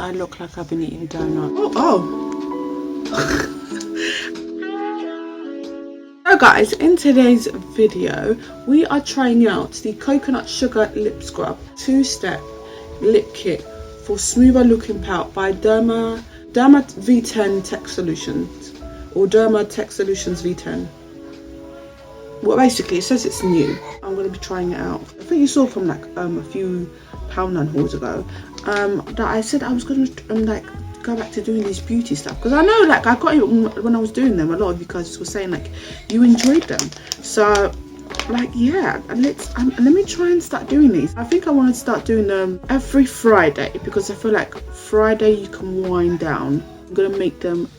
I look like I've been eating donuts. Oh. So guys, in today's video, we are trying out the Coconut Sugar Lip Scrub 2-Step Lip Kit for smoother looking pout by Derma V10 Tech Solutions, or Derma Tech Solutions V10. Well, basically, it says it's new. I'm going to be trying it out. I think you saw from like a few Poundland hauls ago that I said I was going to like go back to doing this beauty stuff, because I know like I got it when I was doing them. A lot of you guys were saying like you enjoyed them, so like yeah, let me try and start doing these. I think I want to start doing them every Friday, because I feel like Friday you can wind down. I'm gonna make them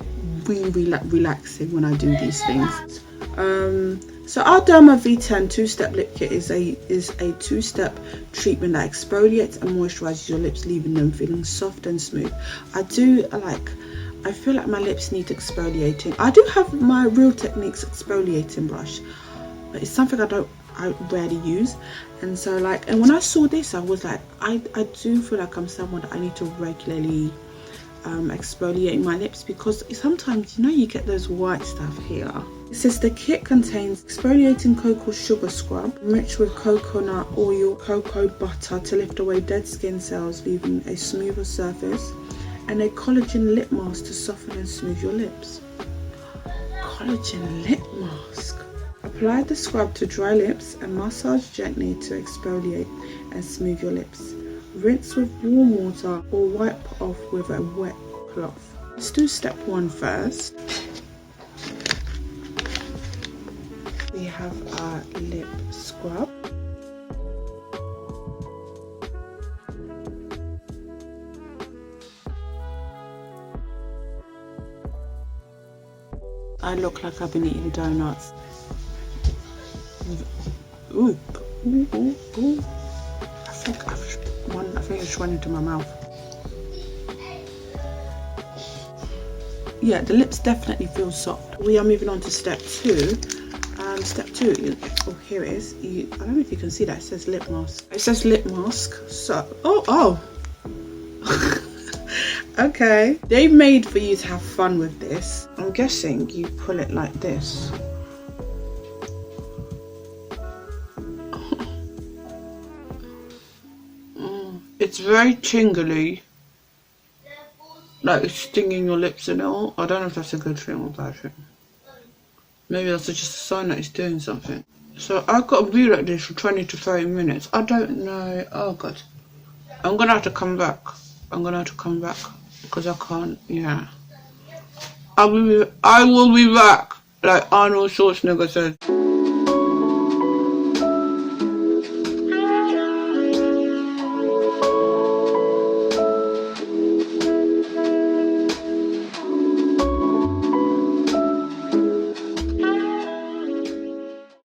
really relaxing when I do these things. So our Derma V10 2-Step Lip Kit is a 2-step treatment that exfoliates and moisturizes your lips, leaving them feeling soft and smooth. I feel like my lips need exfoliating. I do have my Real Techniques exfoliating brush, but it's something I rarely use. And so like, and when I saw this, I was like, I do feel like I'm someone that I need to regularly exfoliate my lips, because sometimes, you know, you get those white stuff here. It says the kit contains exfoliating cocoa sugar scrub enriched with coconut oil, cocoa butter to lift away dead skin cells, leaving a smoother surface, and a collagen lip mask to soften and smooth your lips. Collagen lip mask. Apply the scrub to dry lips and massage gently to exfoliate and smooth your lips. Rinse with warm water or wipe off with a wet cloth. Let's do step 1 first. We have our lip scrub. I look like I've been eating donuts. Ooh, ooh, ooh, ooh. I think it just went into my mouth. Yeah, the lips definitely feel soft. We are moving on to step 2. Step 2, oh here it is. I don't know if you can see that, it says lip mask. It says lip mask. So, oh. Okay. They made for you to have fun with this. I'm guessing you pull it like this. It's very tingly. Like it's stinging your lips and all. I don't know if that's a good thing or bad thing. Maybe that's just a sign that it's doing something. So I've got to be like this for 20 to 30 minutes. I don't know. Oh god. I'm gonna have to come back. Because I can't, yeah. I will be back, like Arnold Schwarzenegger said.